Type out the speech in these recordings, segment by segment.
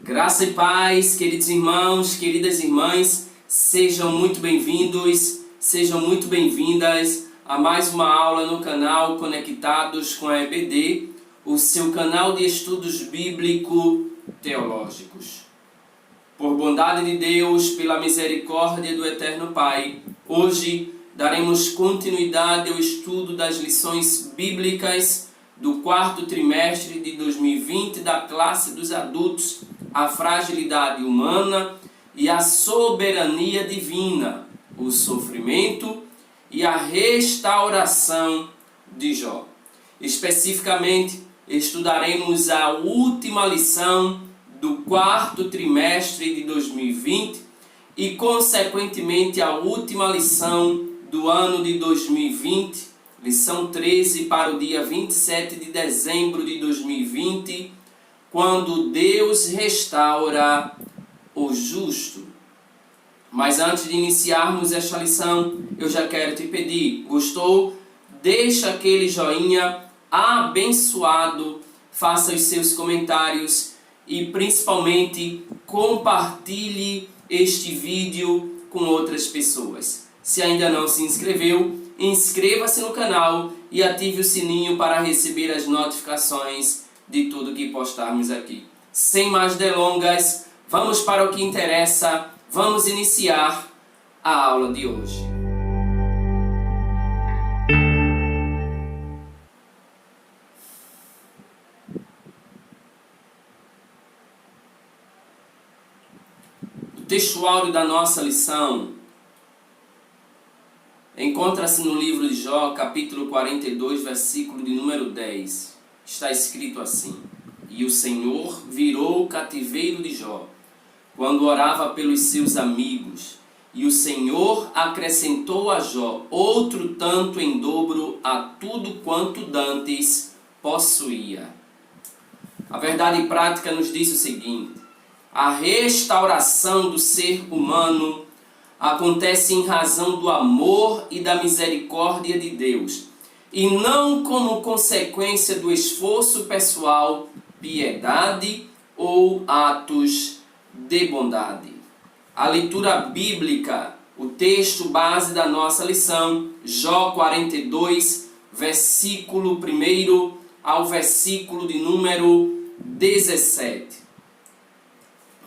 Graça e paz, queridos irmãos, queridas irmãs, sejam muito bem-vindos, sejam muito bem-vindas a mais uma aula no canal Conectados com a EBD, o seu canal de estudos bíblico-teológicos. Por bondade de Deus, pela misericórdia do Eterno Pai, hoje daremos continuidade ao estudo das lições bíblicas do quarto trimestre de 2020 da classe dos adultos, a fragilidade humana e a soberania divina, o sofrimento e a restauração de Jó. Especificamente, estudaremos a última lição do quarto trimestre de 2020 e, consequentemente, a última lição do ano de 2020, lição 13 para o dia 27 de dezembro de 2020, quando Deus restaura o justo. Mas antes de iniciarmos esta lição, eu já quero te pedir, gostou? Deixa aquele joinha abençoado, faça os seus comentários e principalmente compartilhe este vídeo com outras pessoas. Se ainda não se inscreveu, inscreva-se no canal e ative o sininho para receber as notificações de tudo que postarmos aqui. Sem mais delongas, vamos para o que interessa, vamos iniciar a aula de hoje. O textuário da nossa lição encontra-se no livro de Jó, capítulo 42, versículo de número 10. Está escrito assim: E o Senhor virou o cativeiro de Jó, quando orava pelos seus amigos, e o Senhor acrescentou a Jó outro tanto em dobro a tudo quanto dantes possuía. A verdade prática nos diz o seguinte: a restauração do ser humano acontece em razão do amor e da misericórdia de Deus, e não como consequência do esforço pessoal, piedade ou atos de bondade. A leitura bíblica, o texto base da nossa lição, Jó 42, versículo 1 ao versículo de número 17.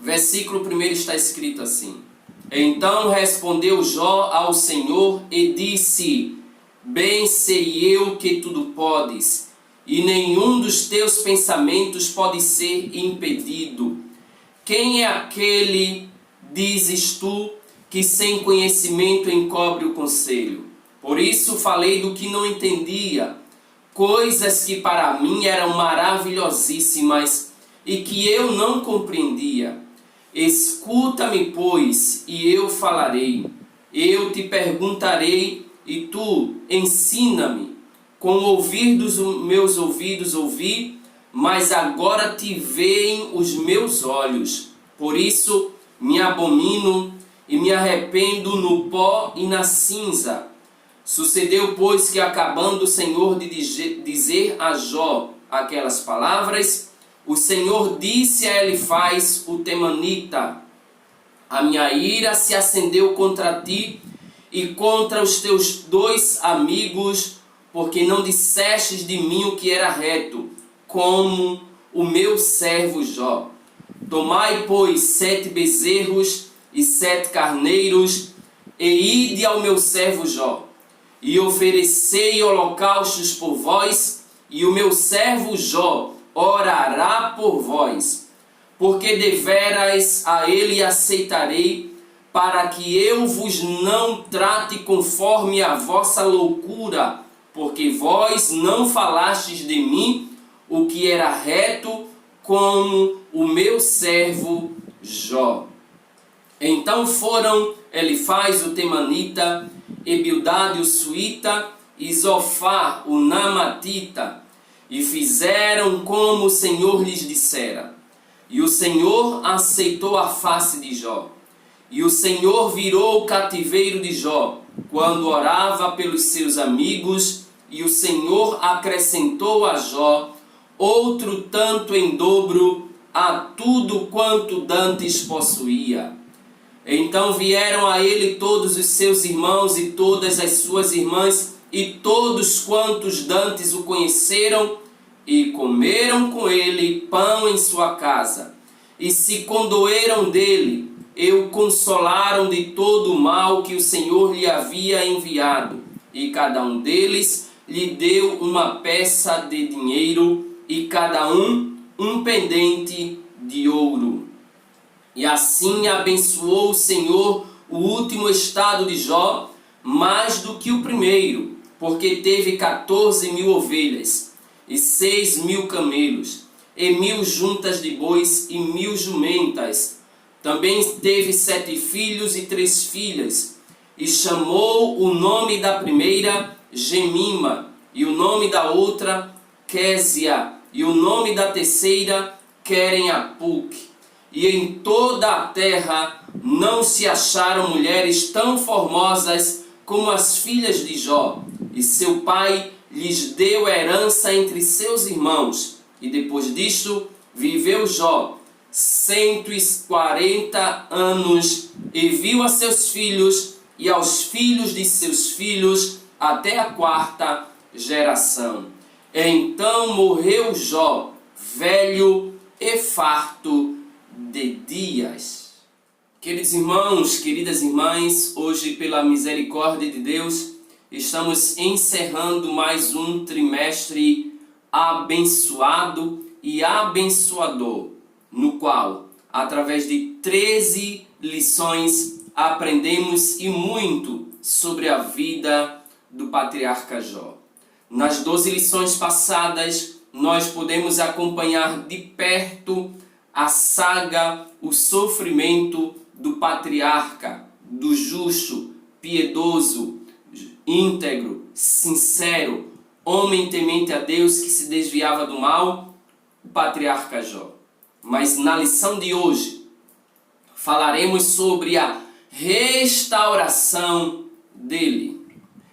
Versículo 1 está escrito assim: Então respondeu Jó ao Senhor e disse: Bem sei eu que tudo podes, e nenhum dos teus pensamentos pode ser impedido. Quem é aquele, dizes tu, que sem conhecimento encobre o conselho? Por isso falei do que não entendia, coisas que para mim eram maravilhosíssimas e que eu não compreendia. Escuta-me, pois, e eu falarei. Eu te perguntarei, e tu ensina-me. Com o ouvir dos meus ouvidos ouvi, mas agora te veem os meus olhos. Por isso me abomino e me arrependo no pó e na cinza. Sucedeu, pois, que acabando o Senhor de dizer a Jó aquelas palavras, o Senhor disse a Elifaz, o temanita: A minha ira se acendeu contra ti e contra os teus dois amigos, porque não dissestes de mim o que era reto, como o meu servo Jó. Tomai, pois, 7 bezerros e 7 carneiros, e ide ao meu servo Jó, e oferecei holocaustos por vós, e o meu servo Jó orará por vós, porque deveras a ele aceitarei, para que eu vos não trate conforme a vossa loucura, porque vós não falastes de mim o que era reto, como o meu servo Jó. Então foram Elifaz o temanita, e Bildade o suíta, e Zofar o namatita, e fizeram como o Senhor lhes dissera. E o Senhor aceitou a face de Jó. E o Senhor virou o cativeiro de Jó, quando orava pelos seus amigos, e o Senhor acrescentou a Jó outro tanto em dobro a tudo quanto dantes possuía. Então vieram a ele todos os seus irmãos e todas as suas irmãs, e todos quantos dantes o conheceram, e comeram com ele pão em sua casa, e se condoeram dele, e o consolaram de todo o mal que o Senhor lhe havia enviado. E cada um deles lhe deu uma peça de dinheiro, e cada um pendente de ouro. E assim abençoou o Senhor o último estado de Jó, mais do que o primeiro, porque teve 14.000 ovelhas, e 6.000 camelos, e 1.000 juntas de bois, e 1.000 jumentas. Também teve 7 filhos e 3 filhas, e chamou o nome da primeira Gemima, e o nome da outra Késia, e o nome da terceira Queren-Apuc. E em toda a terra não se acharam mulheres tão formosas como as filhas de Jó. E seu pai lhes deu herança entre seus irmãos. E depois disto viveu Jó 140 anos, e viu a seus filhos e aos filhos de seus filhos até a 4ª geração. Então morreu Jó, velho e farto de dias. Queridos irmãos, queridas irmãs, hoje, pela misericórdia de Deus, estamos encerrando mais um trimestre abençoado e abençoador, no qual, através de 13 lições, aprendemos e muito sobre a vida do patriarca Jó. Nas 12 lições passadas, nós podemos acompanhar de perto a saga, o sofrimento do patriarca, do justo, piedoso, íntegro, sincero, homem temente a Deus que se desviava do mal, o patriarca Jó. Mas na lição de hoje, falaremos sobre a restauração dele.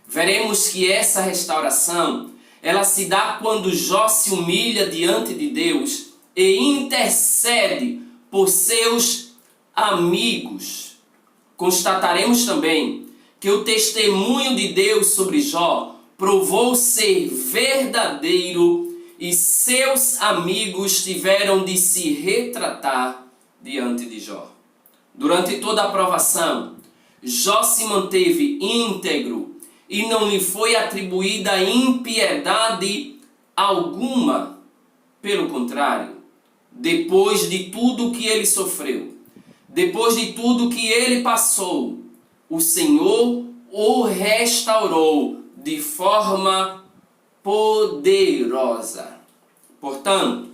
Veremos que essa restauração, ela se dá quando Jó se humilha diante de Deus e intercede por seus amigos. Constataremos também que o testemunho de Deus sobre Jó provou ser verdadeiro e seus amigos tiveram de se retratar diante de Jó. Durante toda a provação, Jó se manteve íntegro e não lhe foi atribuída impiedade alguma. Pelo contrário, depois de tudo que ele sofreu, depois de tudo que ele passou, o Senhor o restaurou de forma poderosa. Portanto,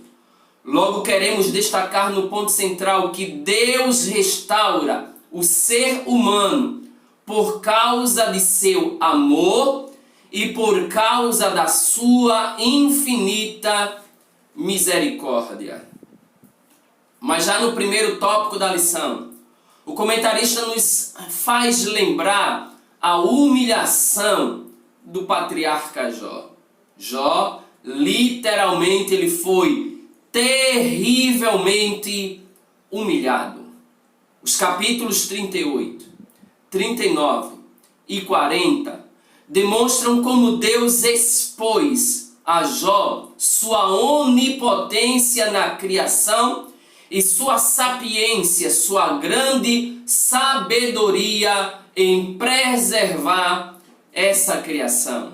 logo queremos destacar no ponto central que Deus restaura o ser humano por causa de seu amor e por causa da sua infinita misericórdia. Mas já no primeiro tópico da lição, o comentarista nos faz lembrar a humilhação do patriarca Jó. Jó, literalmente, ele foi terrivelmente humilhado. Os capítulos 38, 39 e 40 demonstram como Deus expôs a Jó sua onipotência na criação e sua sapiência, sua grande sabedoria em preservar essa criação.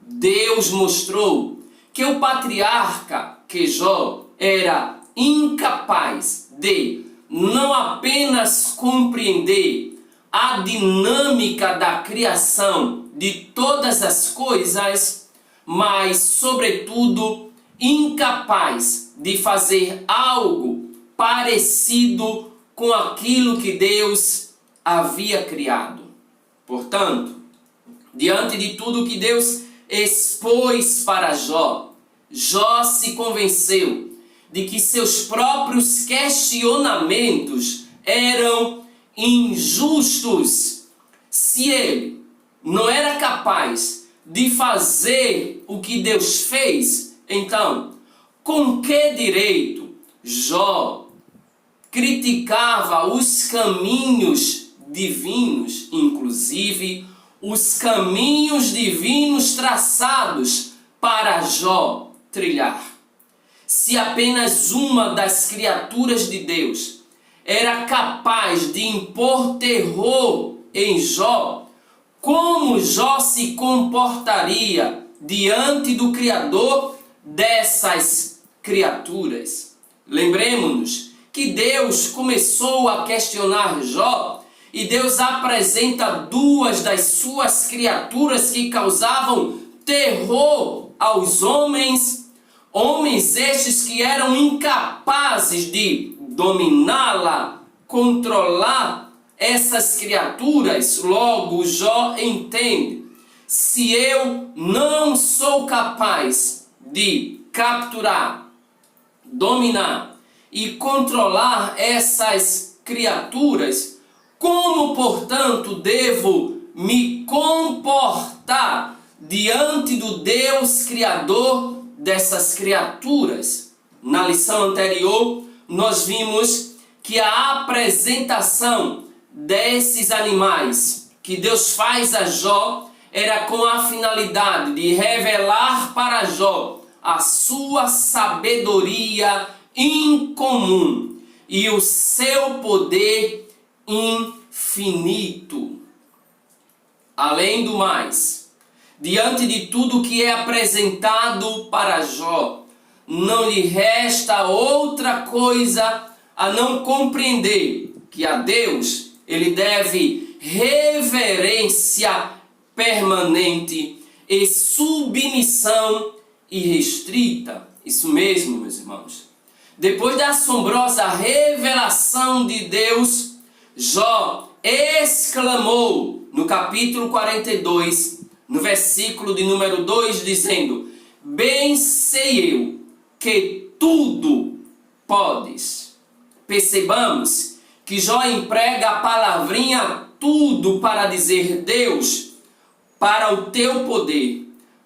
Deus mostrou que o patriarca, que Jó, era incapaz de não apenas compreender a dinâmica da criação de todas as coisas, mas, sobretudo, incapaz de fazer algo parecido com aquilo que Deus havia criado. Portanto, diante de tudo que Deus expôs para Jó, Jó se convenceu de que seus próprios questionamentos eram injustos. Se ele não era capaz de fazer o que Deus fez, então, Com que direito Jó criticava os caminhos divinos, inclusive os caminhos divinos traçados para Jó trilhar? Se apenas uma das criaturas de Deus era capaz de impor terror em Jó, como Jó se comportaria diante do Criador dessas criaturas? Lembremos-nos que Deus começou a questionar Jó e Deus apresenta duas das suas criaturas que causavam terror aos homens, homens estes que eram incapazes de dominá-la, controlar essas criaturas. Logo, Jó entende: se eu não sou capaz de capturar, dominar e controlar essas criaturas, como, portanto, devo me comportar diante do Deus Criador dessas criaturas? Na lição anterior, nós vimos que a apresentação desses animais que Deus faz a Jó era com a finalidade de revelar para Jó a sua sabedoria incomum e o seu poder infinito. Além do mais, diante de tudo que é apresentado para Jó, não lhe resta outra coisa a não compreender que a Deus ele deve reverência permanente e submissão irrestrita. Isso mesmo, meus irmãos. Depois da assombrosa revelação de Deus, Jó exclamou no capítulo 42, no versículo de número 2, dizendo: bem sei eu que tudo podes. Percebamos que Jó emprega a palavrinha tudo para dizer: Deus, para o teu poder,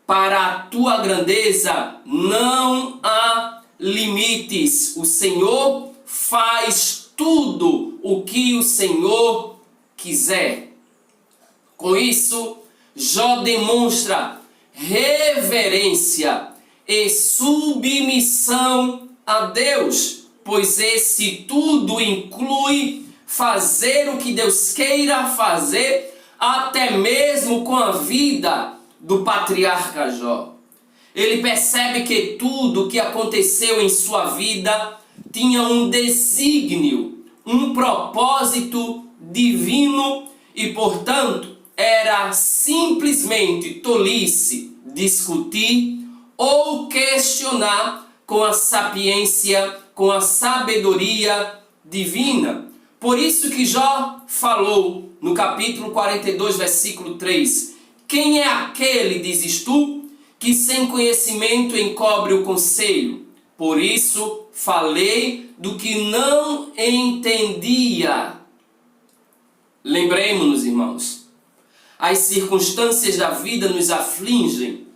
para a tua grandeza, não há limites. O Senhor faz tudo o que o Senhor quiser. Com isso, Jó demonstra reverência e submissão a Deus, pois esse tudo inclui fazer o que Deus queira fazer, até mesmo com a vida do patriarca Jó. Ele percebe que tudo o que aconteceu em sua vida tinha um desígnio, um propósito divino e, portanto, era simplesmente tolice discutir ou questionar com a sapiência, com a sabedoria divina. Por isso que Jó falou no capítulo 42, versículo 3: quem é aquele, dizes tu, que sem conhecimento encobre o conselho? Por isso falei do que não entendia. Lembremos-nos, irmãos, as circunstâncias da vida nos afligem,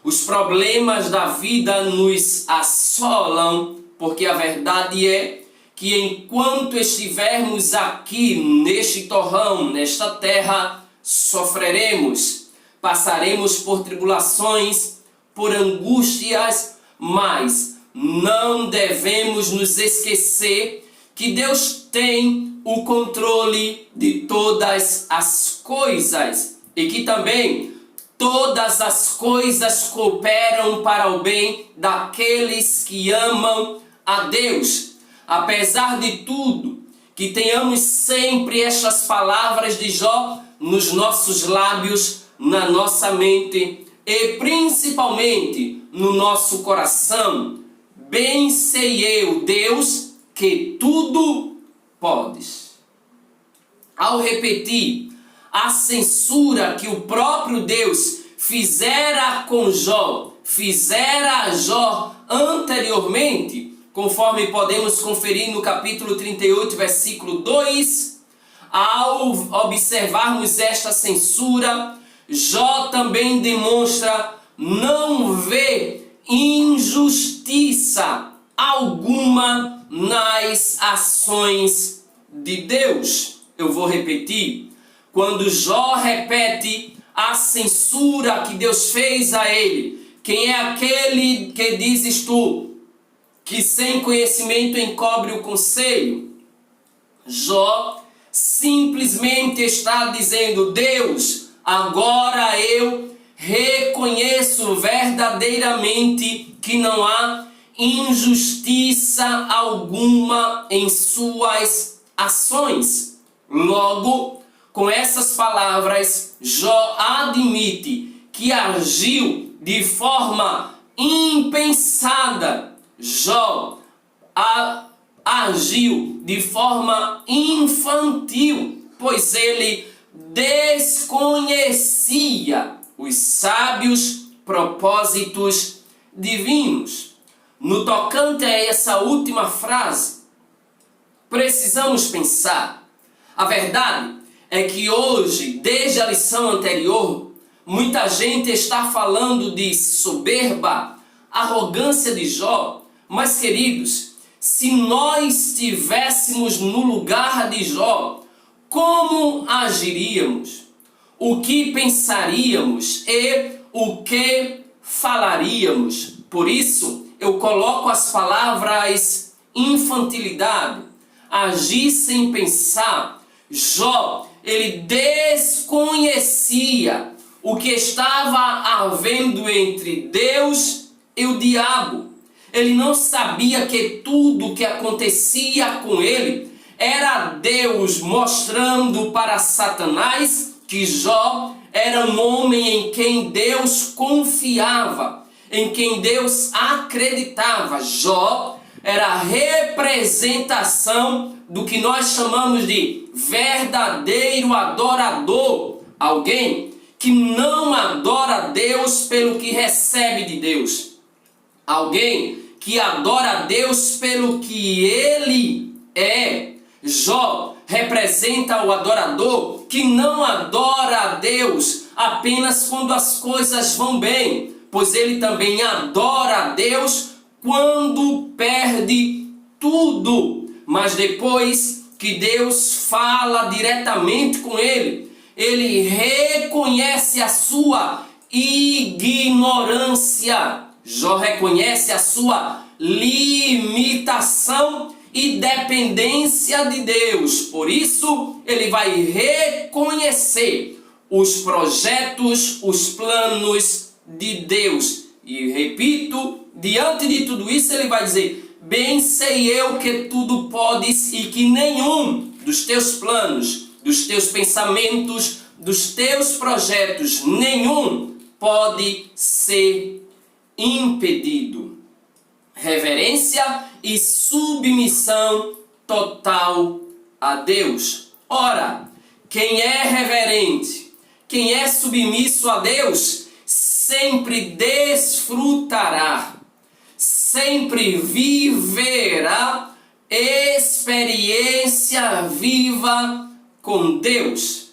os problemas da vida nos assolam, porque a verdade é que enquanto estivermos aqui neste torrão, nesta terra, sofreremos, passaremos por tribulações, por angústias, mas não devemos nos esquecer que Deus tem o controle de todas as coisas e que também todas as coisas cooperam para o bem daqueles que amam a Deus. Apesar de tudo, que tenhamos sempre estas palavras de Jó nos nossos lábios, na nossa mente e principalmente no nosso coração. Bem sei eu, Deus, que tudo podes. Ao repetir a censura que o próprio Deus fizera com Jó, fizera a Jó anteriormente, conforme podemos conferir no capítulo 38, versículo 2, ao observarmos esta censura, Jó também demonstra não ver injustiça alguma nas ações de Deus. Eu vou repetir. Quando Jó repete a censura que Deus fez a ele, quem é aquele que dizes tu, que sem conhecimento encobre o conselho? Jó simplesmente está dizendo: Deus, agora eu reconheço verdadeiramente que não há injustiça alguma em suas ações. Logo, com essas palavras, Jó admite que agiu de forma impensada. Jó agiu de forma infantil, pois ele desconhecia os sábios propósitos divinos. No tocante a essa última frase, precisamos pensar. A verdade é que hoje, desde a lição anterior, muita gente está falando de soberba, arrogância de Jó. Mas, queridos, se nós estivéssemos no lugar de Jó, como agiríamos? O que pensaríamos e o que falaríamos? Por isso, eu coloco as palavras infantilidade, agir sem pensar. Jó, ele desconhecia o que estava havendo entre Deus e o diabo. Ele não sabia que tudo o que acontecia com ele era Deus mostrando para Satanás que Jó era um homem em quem Deus confiava, em quem Deus acreditava. Jó era a representação do que nós chamamos de verdadeiro adorador. Alguém que não adora Deus pelo que recebe de Deus. Alguém que adora a Deus pelo que Ele é. Jó representa o adorador que não adora a Deus apenas quando as coisas vão bem, pois ele também adora a Deus quando perde tudo. Mas depois que Deus fala diretamente com ele, ele reconhece a sua ignorância. Jó reconhece a sua limitação e dependência de Deus. Por isso, ele vai reconhecer os projetos, os planos de Deus. E repito, diante de tudo isso, ele vai dizer: bem sei eu que tudo podes e que nenhum dos teus planos, dos teus pensamentos, dos teus projetos, nenhum pode ser impedido. Reverência e submissão total a Deus. Ora, quem é reverente, quem é submisso a Deus, sempre desfrutará, sempre viverá experiência viva com Deus.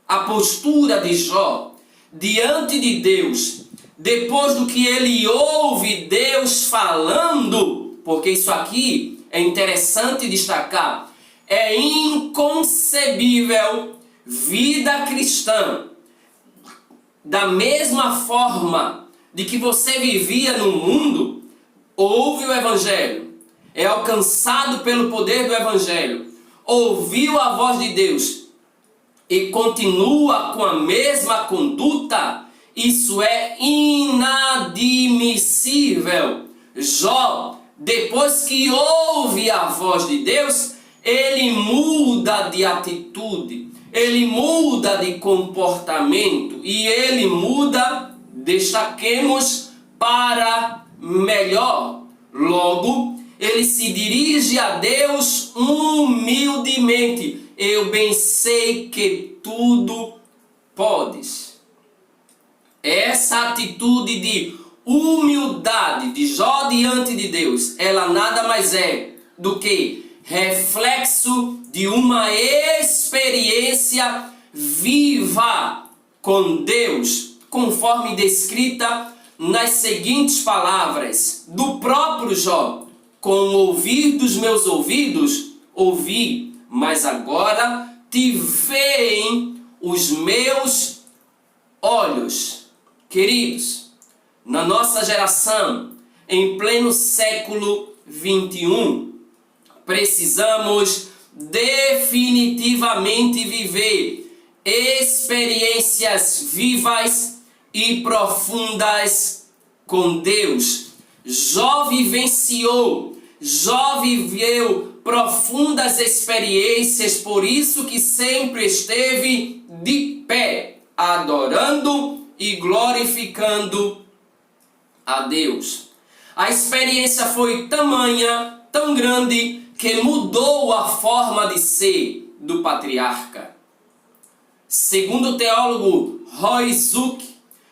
A postura de Jó diante de Deus, depois do que ele ouve Deus falando, porque isso aqui é interessante destacar, é inconcebível vida cristã da mesma forma de que você vivia no mundo, ouve o Evangelho, é alcançado pelo poder do Evangelho, ouviu a voz de Deus e continua com a mesma conduta. Isso é inadmissível. Jó, depois que ouve a voz de Deus, ele muda de atitude, ele muda de comportamento e ele muda, destaquemos, para melhor. Logo, ele se dirige a Deus humildemente. Eu bem sei que tudo podes. Essa atitude de humildade de Jó diante de Deus, ela nada mais é do que reflexo de uma experiência viva com Deus, conforme descrita nas seguintes palavras do próprio Jó: com o ouvir dos meus ouvidos, ouvi, mas agora te veem os meus olhos. Queridos, na nossa geração, em pleno século 21, precisamos definitivamente viver experiências vivas e profundas com Deus. Jó vivenciou, Jó viveu profundas experiências, por isso que sempre esteve de pé, adorando e glorificando a Deus. A experiência foi tamanha, tão grande, que mudou a forma de ser do patriarca. Segundo o teólogo Roy Zuck,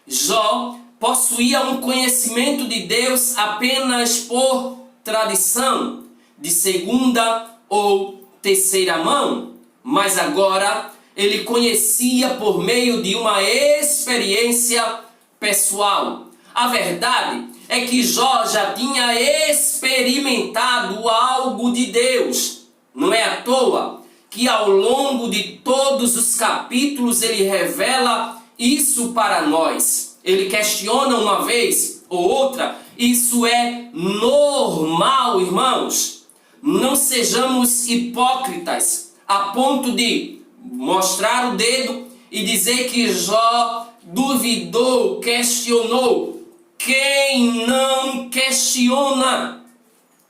Jó possuía um conhecimento de Deus apenas por tradição, de segunda ou terceira mão, mas agora ele conhecia por meio de uma experiência pessoal. A verdade é que Jó já tinha experimentado algo de Deus. Não é à toa que ao longo de todos os capítulos ele revela isso para nós. Ele questiona uma vez ou outra: isso é normal, irmãos? Não sejamos hipócritas a ponto de mostrar o dedo e dizer que Jó duvidou, questionou. Quem não questiona?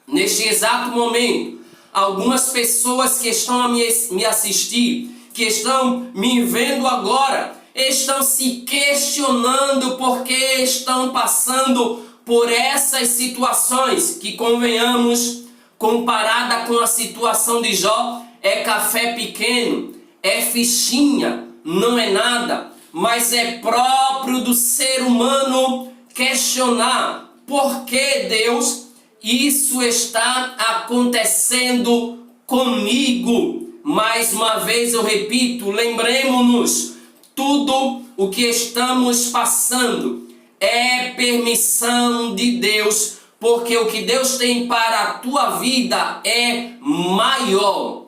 Neste exato momento, algumas pessoas que estão a me assistir, que estão me vendo agora, estão se questionando porque estão passando por essas situações que, convenhamos, comparada com a situação de Jó, é café pequeno, é fichinha, não é nada, mas é próprio do ser humano questionar: por que, Deus, isso está acontecendo comigo? Mais uma vez eu repito, lembremos-nos, tudo o que estamos passando é permissão de Deus, porque o que Deus tem para a tua vida é maior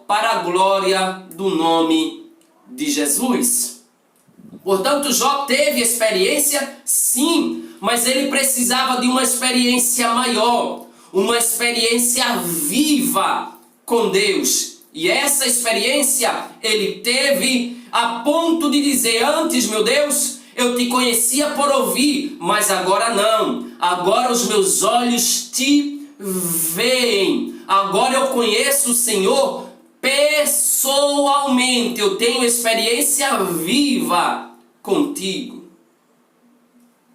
para a glória do nome de Jesus. Portanto, Jó teve experiência, sim, mas ele precisava de uma experiência maior, uma experiência viva com Deus. E essa experiência ele teve a ponto de dizer: antes, meu Deus, eu te conhecia por ouvir, mas agora não. Agora os meus olhos te veem. Agora eu conheço o Senhor pessoalmente. Eu tenho experiência viva contigo.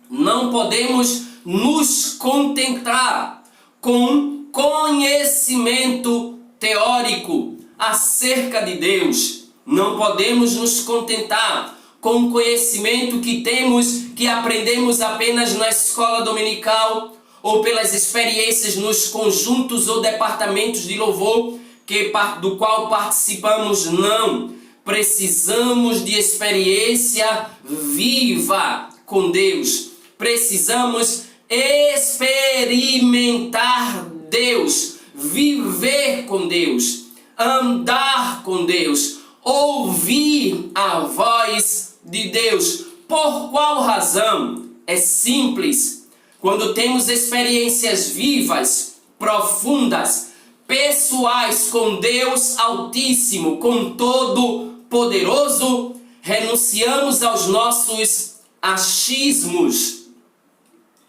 Não podemos nos contentar com conhecimento teórico acerca de Deus. Não podemos nos contentar com o conhecimento que temos, que aprendemos apenas na escola dominical ou pelas experiências nos conjuntos ou departamentos de louvor do qual participamos. Não. Precisamos de experiência viva com Deus. Precisamos experimentar Deus, viver com Deus, andar com Deus, ouvir a voz de Deus. Por qual razão? É simples. Quando temos experiências vivas, profundas, pessoais com Deus Altíssimo, com Todo-Poderoso, renunciamos aos nossos achismos,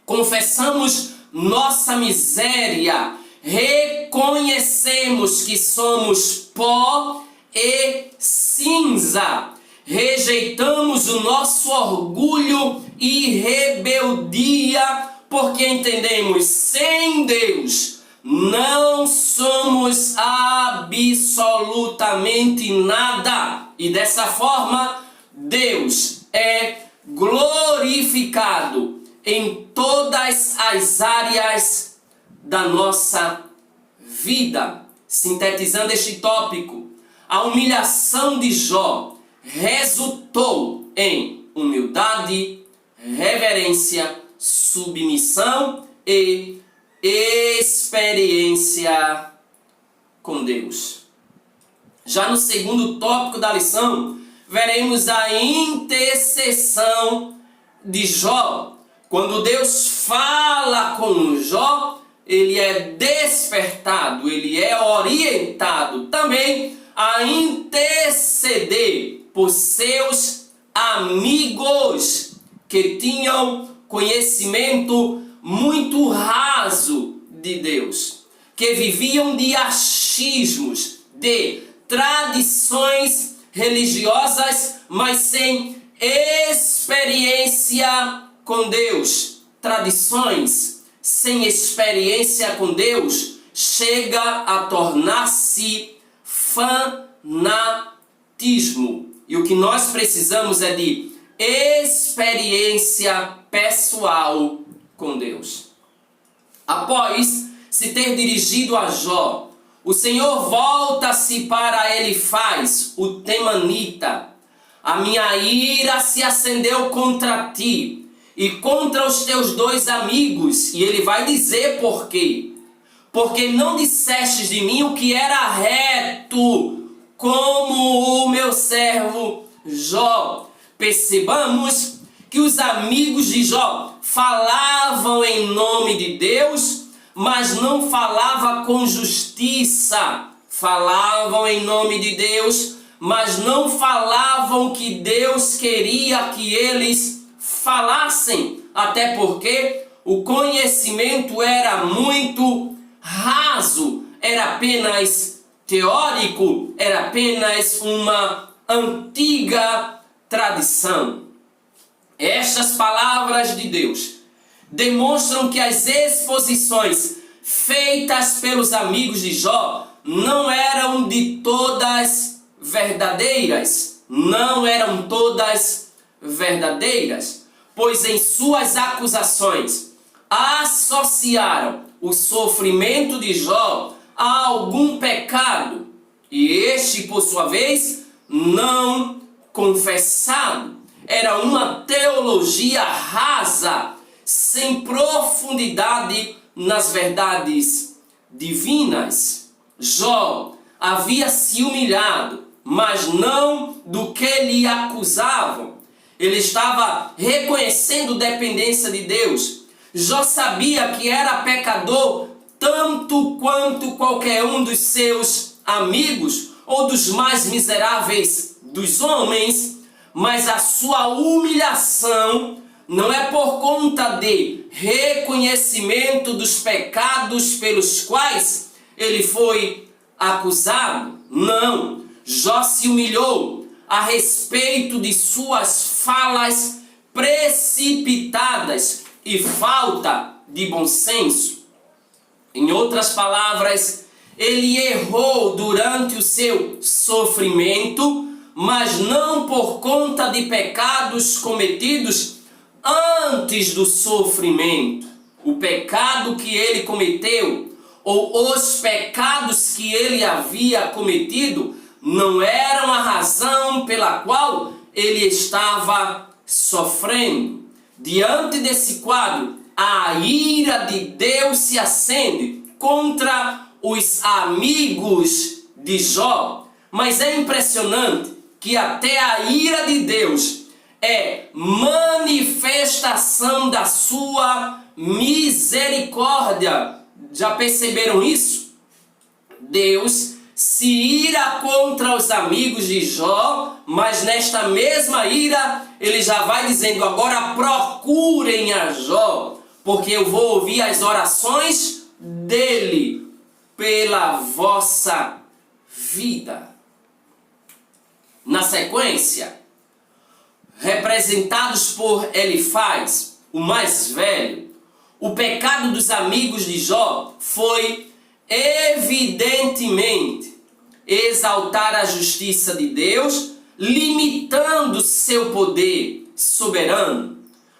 confessamos nossa miséria, reconhecemos que somos pó e cinza, rejeitamos o nosso orgulho e rebeldia, porque entendemos: sem Deus não somos absolutamente nada. E dessa forma, Deus é glorificado em todas as áreas da nossa vida. Sintetizando este tópico, a humilhação de Jó resultou em humildade, reverência, submissão e experiência com Deus. Já no segundo tópico da lição, veremos a intercessão de Jó. Quando Deus fala com Jó, ele é despertado, ele é orientado também a interceder por seus amigos que tinham conhecimento muito raso de Deus, que viviam de achismos, de tradições religiosas, mas sem experiência com Deus. Tradições sem experiência com Deus chega a tornar-se fanatismo. E o que nós precisamos é de experiência pessoal com Deus. Após se ter dirigido a Jó, o Senhor volta-se para Elifaz, o temanita. A minha ira se acendeu contra ti e contra os teus dois amigos. E ele vai dizer por quê. Porque não dissestes de mim o que era reto, como o meu servo Jó. Percebamos que os amigos de Jó falavam em nome de Deus, mas não falavam com justiça. Falavam em nome de Deus, mas não falavam que Deus queria que eles falassem. Até porque o conhecimento era muito raso, era apenas teórico, era apenas uma antiga tradição. Estas palavras de Deus demonstram que as exposições feitas pelos amigos de Jó não eram de todas verdadeiras. Não eram todas verdadeiras, pois em suas acusações associaram o sofrimento de Jó a algum pecado, e este, por sua vez, não confessado. Era uma teologia rasa, sem profundidade nas verdades divinas. Jó havia se humilhado, mas não do que lhe acusavam. Ele estava reconhecendo dependência de Deus. Jó sabia que era pecador tanto quanto qualquer um dos seus amigos ou dos mais miseráveis dos homens, mas a sua humilhação não é por conta de reconhecimento dos pecados pelos quais ele foi acusado. Não, Jó se humilhou a respeito de suas falas precipitadas e falta de bom senso. Em outras palavras, ele errou durante o seu sofrimento, mas não por conta de pecados cometidos antes do sofrimento. O pecado que ele cometeu, ou os pecados que ele havia cometido, não eram a razão pela qual ele estava sofrendo. Diante desse quadro, a ira de Deus se acende contra os amigos de Jó. Mas é impressionante que até a ira de Deus é manifestação da sua misericórdia. Já perceberam isso? Deus se ira contra os amigos de Jó, mas nesta mesma ira ele já vai dizendo: agora procurem a Jó, porque eu vou ouvir as orações dele pela vossa vida. Na sequência, representados por Elifaz, o mais velho, o pecado dos amigos de Jó foi evidentemente exaltar a justiça de Deus, limitando seu poder soberano.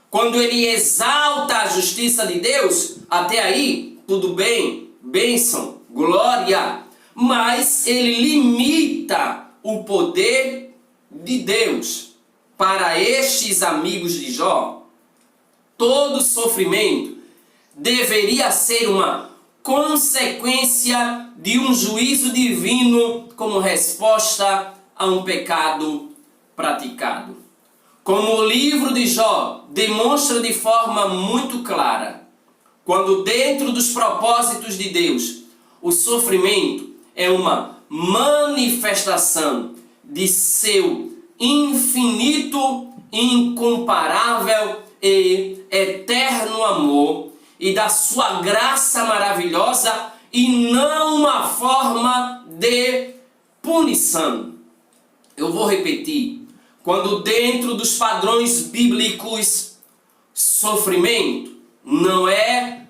Quando ele exalta a justiça de Deus, até aí tudo bem, bênção, glória, mas ele limita o poder de Deus. Para estes amigos de Jó, todo sofrimento deveria ser uma consequência de um juízo divino como resposta a um pecado praticado. Como o livro de Jó demonstra de forma muito clara, quando dentro dos propósitos de Deus, o sofrimento é uma manifestação de seu infinito, incomparável e eterno amor e da sua graça maravilhosa e não uma forma de punição. Eu vou repetir. Quando dentro dos padrões bíblicos, sofrimento não é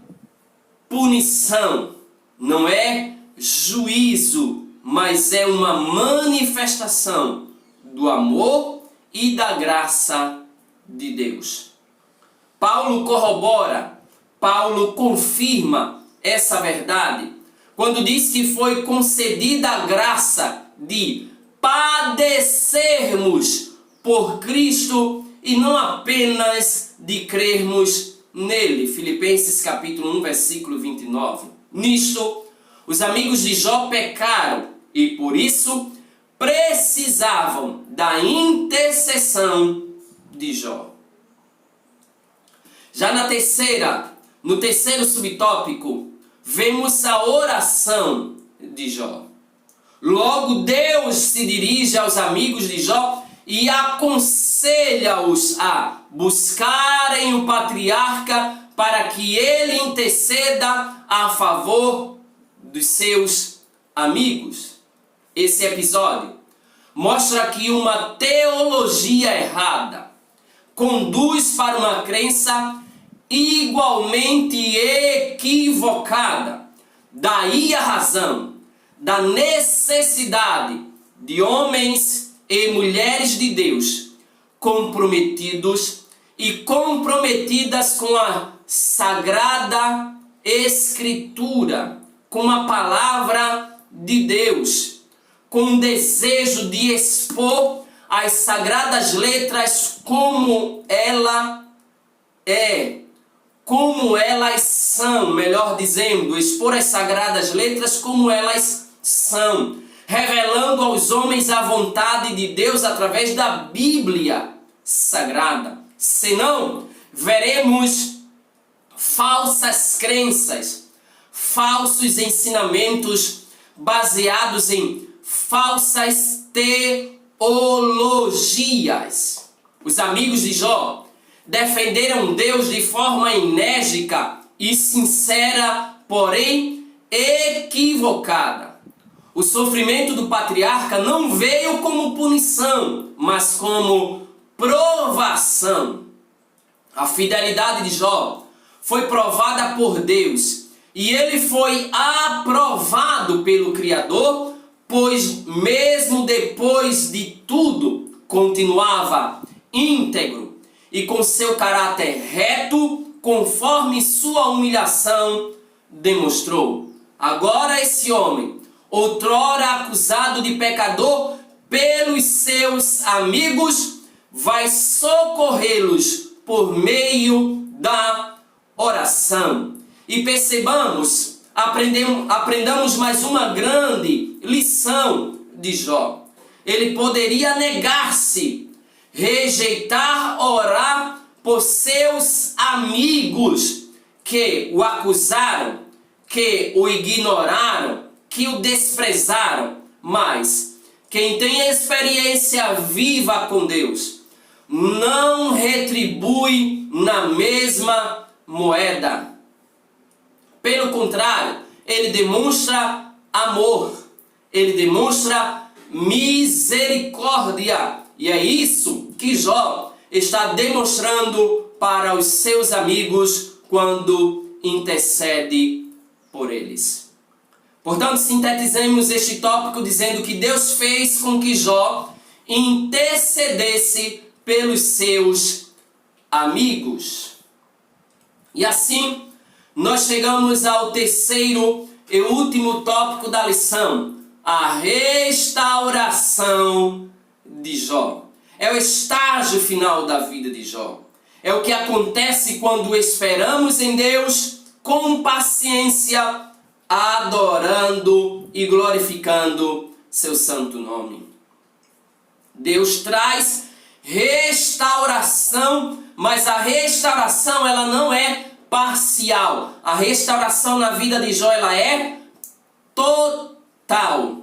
punição, não é juízo, mas é uma manifestação do amor e da graça de Deus. Paulo corrobora, Paulo confirma essa verdade quando diz que foi concedida a graça de padecermos por Cristo e não apenas de crermos nele. Filipenses capítulo 1, versículo 29. Nisto, os amigos de Jó pecaram e por isso precisavam da intercessão de Jó. Já no terceiro subtópico, vemos a oração de Jó. Logo Deus se dirige aos amigos de Jó e aconselha-os a buscarem o patriarca para que ele interceda a favor dos seus amigos. Esse episódio mostra que uma teologia errada conduz para uma crença igualmente equivocada. Daí a razão da necessidade de homens e mulheres de Deus comprometidos e comprometidas com a Sagrada Escritura, com a Palavra de Deus, com o desejo de expor as Sagradas Letras como ela é, como elas são, melhor dizendo, expor as Sagradas Letras como elas são, revelando aos homens a vontade de Deus através da Bíblia Sagrada. Senão, veremos falsas crenças, falsos ensinamentos baseados em falsas teologias. Os amigos de Jó defenderam Deus de forma enérgica e sincera, porém equivocada. O sofrimento do patriarca não veio como punição, mas como provação. A fidelidade de Jó foi provada por Deus e ele foi aprovado pelo Criador, pois mesmo depois de tudo continuava íntegro e com seu caráter reto, conforme sua humilhação demonstrou. Agora esse homem, outrora acusado de pecador pelos seus amigos, vai socorrê-los por meio da oração. E percebamos, aprendamos mais uma grande lição de Jó. Ele poderia negar-se, rejeitar orar por seus amigos que o acusaram, que o ignoraram, que o desprezaram, mas quem tem experiência viva com Deus não retribui na mesma moeda. Pelo contrário, ele demonstra amor, ele demonstra misericórdia. E é isso que Jó está demonstrando para os seus amigos quando intercede por eles. Portanto, sintetizemos este tópico dizendo que Deus fez com que Jó intercedesse pelos seus amigos. E assim, nós chegamos ao terceiro e último tópico da lição, a restauração de Jó. É o estágio final da vida de Jó. é o que acontece quando esperamos em Deus com paciência, adorando e glorificando seu santo nome. Deus traz restauração, mas a restauração ela não é parcial. A restauração na vida de Jó ela é total.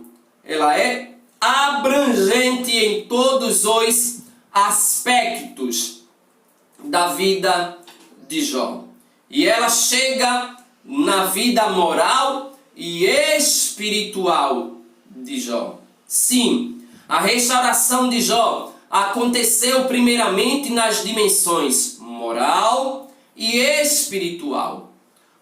Ela é abrangente em todos os aspectos da vida de Jó. E ela chega na vida moral e espiritual de Jó. Sim, a restauração de Jó aconteceu primeiramente nas dimensões moral e espiritual.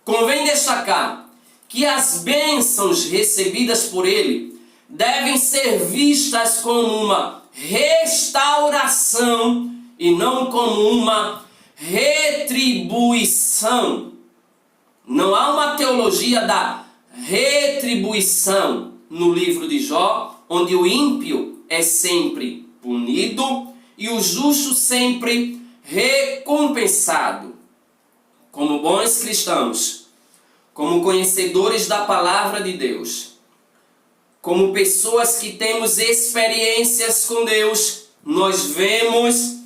Convém destacar que as bênçãos recebidas por ele devem ser vistas como uma restauração e não como uma retribuição. Não há uma teologia da retribuição no livro de Jó, onde o ímpio é sempre punido e o justo sempre recompensado. Como bons cristãos, como conhecedores da palavra de Deus, como pessoas que temos experiências com Deus, nós vimos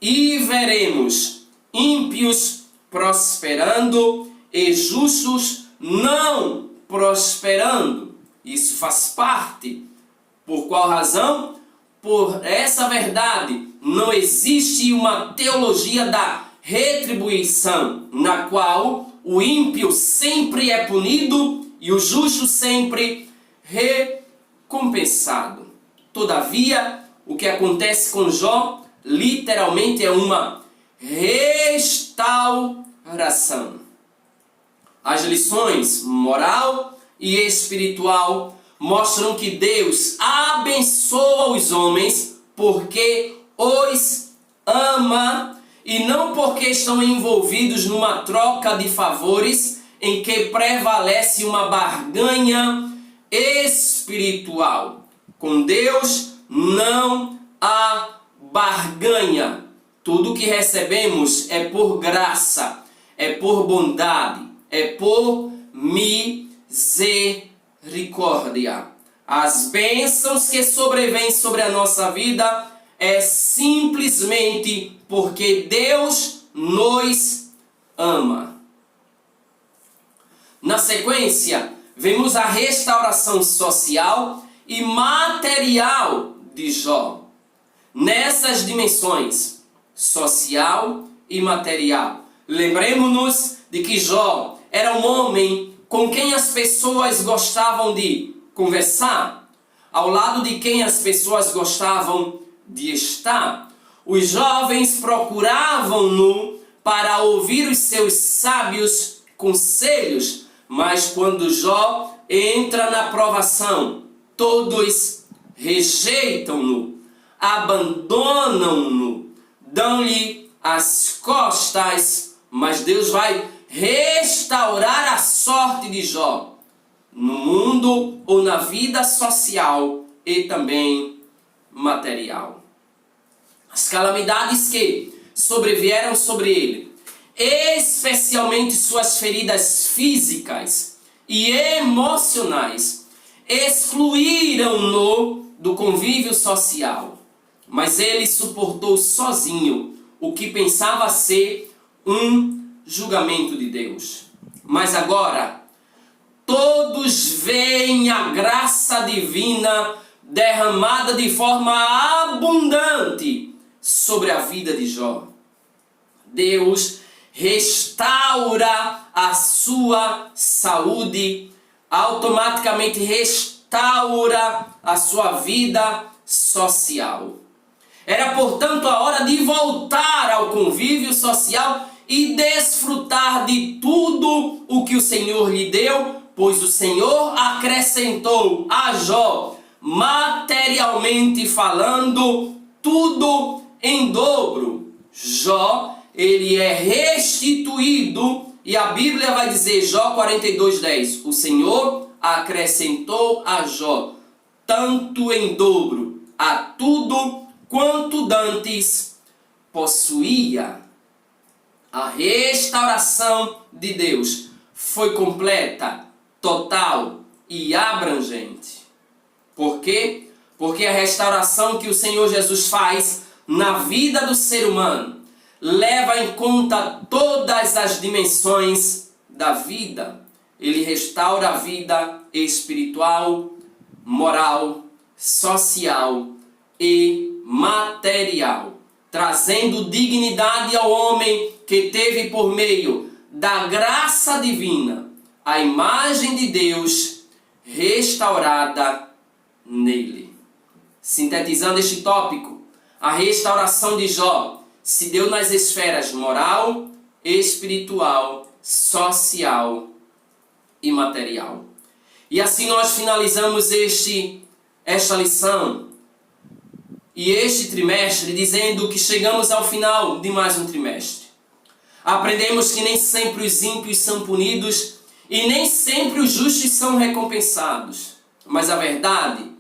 e veremos ímpios prosperando e justos não prosperando. Isso faz parte. Por qual razão? Por essa verdade, não existe uma teologia da retribuição, na qual o ímpio sempre é punido e o justo sempre recompensado. Todavia, o que acontece com Jó, literalmente é uma restauração. As lições moral e espiritual mostram que Deus abençoa os homens porque os ama e não porque estão envolvidos numa troca de favores em que prevalece uma barganha espiritual. Com Deus não há barganha. Tudo que recebemos é por graça, é por bondade, é por misericórdia. As bênçãos que sobrevêm sobre a nossa vida é simplesmente porque Deus nos ama. Na sequência, vemos a restauração social e material de Jó. Nessas dimensões, social e material. Lembremos-nos de que Jó era um homem com quem as pessoas gostavam de conversar, ao lado de quem as pessoas gostavam de estar. Os jovens procuravam-no para ouvir os seus sábios conselhos, mas quando Jó entra na provação, todos rejeitam-no, abandonam-no, dão-lhe as costas, mas Deus vai restaurar a sorte de Jó no mundo ou na vida social e também material. As calamidades que sobrevieram sobre ele, especialmente suas feridas físicas e emocionais, excluíram-no do convívio social, mas ele suportou sozinho o que pensava ser um julgamento de Deus. Mas agora, todos veem a graça divina derramada de forma abundante sobre a vida de Jó. Deus restaura a sua saúde, automaticamente restaura a sua vida social. Era, portanto, a hora de voltar ao convívio social e desfrutar de tudo o que o Senhor lhe deu, pois o Senhor acrescentou a Jó, materialmente falando, tudo em dobro. Jó, ele é restituído, e a Bíblia vai dizer, Jó 42:10, o Senhor acrescentou a Jó, tanto em dobro, a tudo quanto dantes possuía. A restauração de Deus foi completa, total e abrangente. Por quê? Porque a restauração que o Senhor Jesus faz na vida do ser humano leva em conta todas as dimensões da vida. Ele restaura a vida espiritual, moral, social e material, trazendo dignidade ao homem que teve por meio da graça divina a imagem de Deus restaurada nele. Sintetizando este tópico, a restauração de Jó se deu nas esferas moral, espiritual, social e material. E assim nós finalizamos esta lição e este trimestre dizendo que chegamos ao final de mais um trimestre. Aprendemos que nem sempre os ímpios são punidos e nem sempre os justos são recompensados. Mas a verdade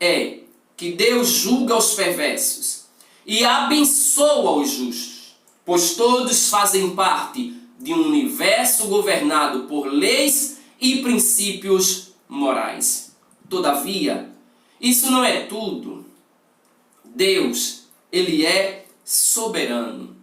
é que Deus julga os perversos e abençoa os justos, pois todos fazem parte de um universo governado por leis e princípios morais. Todavia, isso não é tudo. Deus, Ele é soberano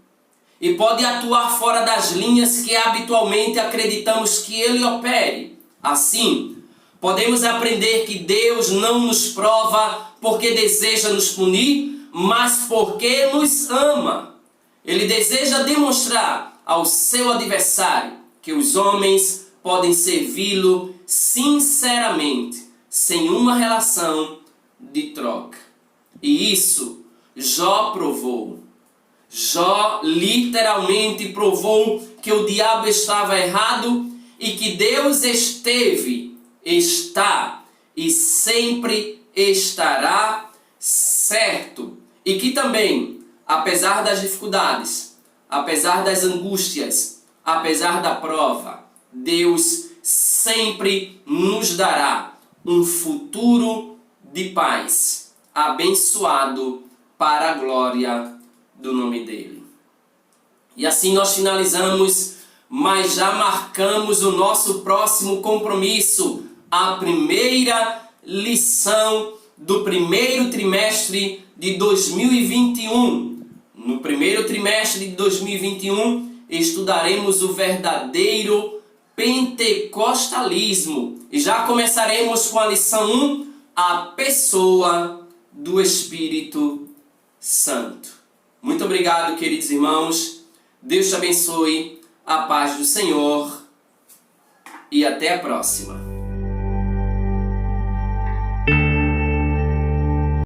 e pode atuar fora das linhas que habitualmente acreditamos que Ele opere. Assim, podemos aprender que Deus não nos prova porque deseja nos punir, mas porque nos ama. Ele deseja demonstrar ao seu adversário que os homens podem servi-lo sinceramente, sem uma relação de troca. E isso Jó provou. Jó literalmente provou que o diabo estava errado e que Deus esteve, está e sempre estará certo. E que também, apesar das dificuldades, apesar das angústias, apesar da prova, Deus sempre nos dará um futuro de paz, abençoado para a glória do nome dele. E assim nós finalizamos, mas já marcamos o nosso próximo compromisso, a primeira lição do primeiro trimestre de 2021. No primeiro trimestre de 2021, estudaremos o verdadeiro pentecostalismo. E já começaremos com a lição 1, a pessoa do Espírito Santo. Muito obrigado, queridos irmãos. Deus te abençoe. A paz do Senhor. E até a próxima.